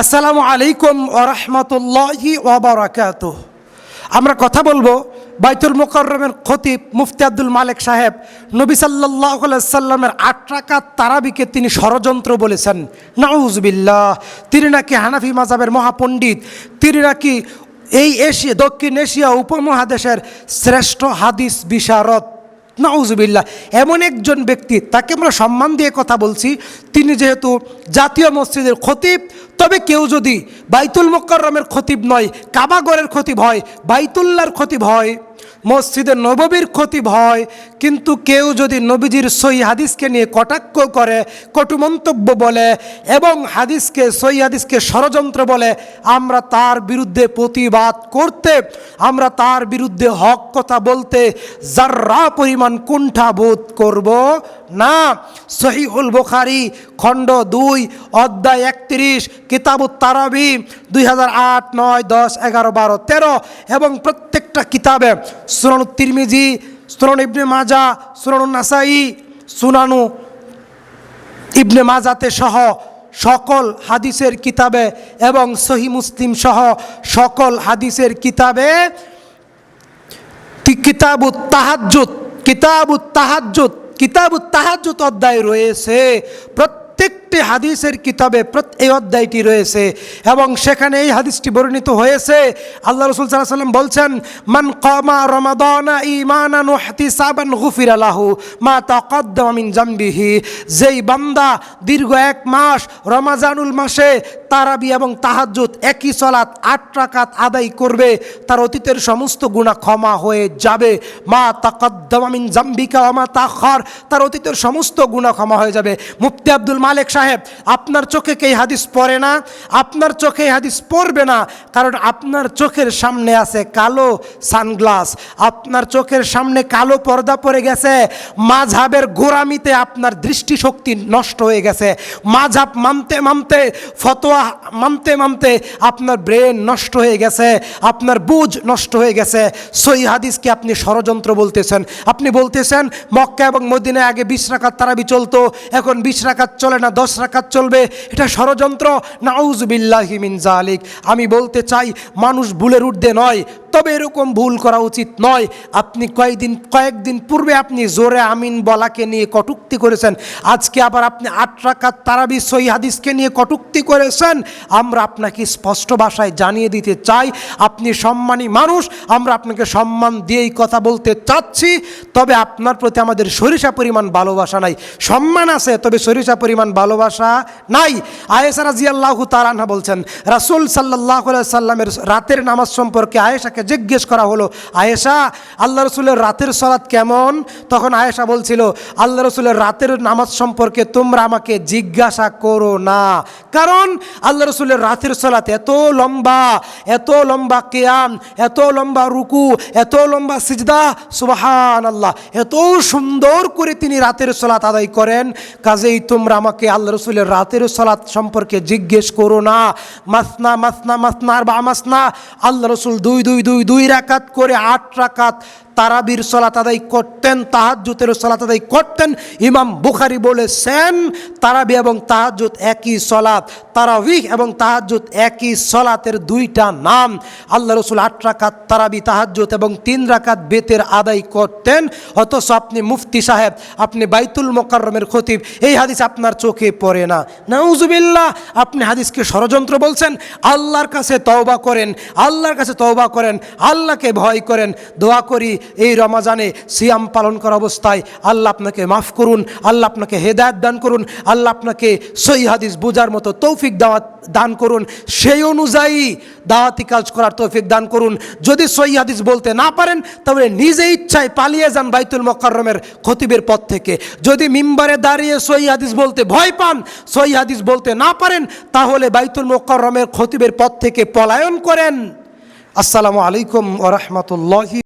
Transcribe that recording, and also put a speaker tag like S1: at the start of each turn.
S1: আসসালামু আলাইকুম ওয়া রাহমাতুল্লাহি ওয়া বারাকাতুহু। আমরা কথা বলবো বাইতুল মুকাররমের খতিব মুফতি আব্দুল মালেক সাহেব নবী সাল্লাল্লাহু আলাইহি সাল্লামের ৮ রাকাত তারাবিকে তিনি ষড়যন্ত্র বলেছেন। নাউজুবিল্লাহ। তিনি নাকি হানাফি মাযহাবের মহাপণ্ডিত, তিনি নাকি এই দক্ষিণ এশিয়া উপমহাদেশের শ্রেষ্ঠ হাদিস বিশারদ। নাউজুবিল্লাহ। এমন একজন ব্যক্তি, তাকে আমরা সম্মান দিয়ে কথা বলছি। তিনি যেহেতু জাতীয় মসজিদের খতিব, তবে কেউ যদি বাইতুল মুকাররমের খতিব নয়, কাবাগরের খতিব হয়, বাইতুল্লাহর খতিব হয়, মসজিদের নববীর খতিব হয়, কিন্তু কেউ যদি নবীজির সহি হাদিসকে নিয়ে কটাক্ষ করে, কটু মন্তব্য বলে এবং সহি হাদিসকে ষড়যন্ত্র বলে, আমরা তার বিরুদ্ধে প্রতিবাদ করতে, আমরা তার বিরুদ্ধে হক কথা বলতে যার্রা পরিমাণ কুণ্ঠা বোধ করব না। সহিহুল বুখারী খণ্ড 2 অধ্যায় 31 কিতাবুত তারাবি 2008, 9, 10, 11, 12, 13 এবং প্রত্যেকটা কিতাবে সুনানুত তিরমিজি, সুনান ইবনে মাজাহ, সুনানুন নাসাই, সুনানু ইবনে মাজাতে সহ সকল হাদিসের কিতাবে এবং সহি মুসলিম সহ সকল হাদিসের কিতাবে কিতাবুত তাহাজ্জুদ অধ্যায় রয়েছে। প্রত্যেকটি হাদিসের কিতাবে এই অধ্যায়টি রয়েছে এবং সেখানে এই হাদিসটি বর্ণিত হয়েছে। আল্লাহ রাসূল সাল্লাল্লাহু আলাইহি ওয়াসাল্লাম বলছেন, মান কামা রমাদানা ঈমানান ওয়া ইহতিসাবান গুফিরা লাহু মা তাকাদ্দামা মিন জামবিহি। যেই বান্দা দীর্ঘ 1 মাস রমজানুল মাসে তারাবি এবং তাহাজ্জুদ একই সালাত 8 রাকাত আদায় করবে, তার অতীতের সমস্ত গুনাহ ক্ষমা হয়ে যাবে। মা তাকাদ্দামা মিন জামবিকা ওয়া মা তাখার, তার অতীতের সমস্ত গুনাহ ক্ষমা হয়ে যাবে। মুফতি আব্দুল মালেক সাহেব, আপনার চোখে কি এই হাদিস পড়ে না? আপনার চোখে এই হাদিস পড়বে না, কারণ আপনার চোখের সামনে আছে কালো সানগ্লাস, আপনার চোখের সামনে কালো পর্দা পড়ে গেছে। মাযহাবের গোরামিতে আপনার দৃষ্টিশক্তি নষ্ট হয়ে গেছে। মাযহাব মানতে মানতে, ফতোয়া মানতে মানতে আপনার ব্রেন নষ্ট হয়ে গেছে, আপনার বুঝ নষ্ট হয়ে গেছে। সহিহ হাদিসকে আপনি ষড়যন্ত্র বলতেছেন। আপনি বলতেছেন মক্কা এবং মদিনায় আগে 20 রাকাত তারাবি চলতো, এখন 20 রাকাত চলে না, 10 রাকাত চলবে। এটা ষড়যন্ত্র। নাউজুবিল্লাহি মিন যালিক। আমি বলতে চাই, মানুষ ভুলের ঊর্ধ্বে নয়, তবে এরকম ভুল করা উচিত নয়। আপনি কয়েকদিন পূর্বে আপনি জোরে আমিন বলাকে নিয়ে কটূক্তি করেছেন, আজকে আবার আপনি 8 রাকাত তারাবি সহিহ হাদিসকে নিয়ে কটূক্তি করেছেন। আমরা আপনাকে স্পষ্ট ভাষায় জানিয়ে দিতে চাই, আপনি সম্মানী মানুষ, আমরা আপনাকে সম্মান দিয়েই কথা বলতে চাচ্ছি। তবে আপনার প্রতি আমাদের সরিষা পরিমাণ ভালোবাসা নাই। সম্মান আছে, তবে সরিষা পরিমাণ ভালোবাসা নাই। আয়েশা রাদিয়াল্লাহু তাআলা আনহা বলছেন, রাসূল সাল্লাল্লাহু আলাইহি সাল্লামের রাতের নামাজ সম্পর্কে আয়েশাকে জিজ্ঞেস করা হলো, আয়েশা, আল্লাহ রাসূলের রাতের সালাত কেমন? তখন আয়েশা বলছিল, আল্লাহ রাসূলের রাতের নামাজ সম্পর্কে তোমরা আমাকে জিজ্ঞাসা করো না, কারণ আল্লাহ রাসূলের রাতের সালাত এত লম্বা কিয়াম, এত লম্বা রুকু, এত লম্বা সিজদা, সুবহানাল্লাহ, এত সুন্দর করে তিনি রাতের সালাত আদায় করেন। কাজেই তোমরা আমাকে আল্লাহ রাসূলের রাতের সালাত সম্পর্কে জিজ্ঞেস করো না। মাসনা মাসনা মাসনা আরবা মাসনা, আল্লাহ রাসূল 2 রাকাত করে 8 রাকাত তারাবির সালাত আদায় করতেন, তাহাজ্জুদের সালাত আদায় করতেন। ইমাম বুখারী বলেছেন তারাবি এবং তাহাজ্জুদ একই সালাত, তারাবিহ এবং তাহাজ্জুদ একই সালাতের 2টা নাম। আল্লাহ রাসূল 8 রাকাত তারাবি, তাহাজ্জুদ এবং 3 রাকাত বেতের আদায় করতেন। অথচ আপনি মুফতি সাহেব, আপনি বাইতুল মুকাররমের খতিব, এই হাদিস আপনার চোখে পড়ে না। নাউজুবিল্লাহ। আপনি হাদিসকে ষড়যন্ত্র বলছেন। আল্লাহর কাছে তওবা করেন, আল্লাহর কাছে তওবা করেন, আল্লাহকে ভয় করেন। দোয়া করি এই রমজানে সিয়াম পালন করা অবস্থায় আল্লাহ আপনাকে মাফ করুন, আল্লাহ আপনাকে হেদায়েত দান করুন, আল্লাহ আপনাকে সহিহ হাদিস বোঝার মতো তৌফিক দান করুন, সেই অনুযায়ী দাওয়াতি কাজ করার তৌফিক দান করুন। যদি সহিহ হাদিস বলতে না পারেন, তাহলে নিজে ইচ্ছায় পালিয়ে যান বাইতুল মুকাররমের খতিবের পদ থেকে। যদি মিম্বারে দাঁড়িয়ে সহিহ হাদিস বলতে ভয় পান, সহিহ হাদিস বলতে না পারেন, তাহলে বাইতুল মুকাররমের খতিবের পদ থেকে পলায়ন করেন। আসসালামু আলাইকুম ওয়া রাহমাতুল্লাহি।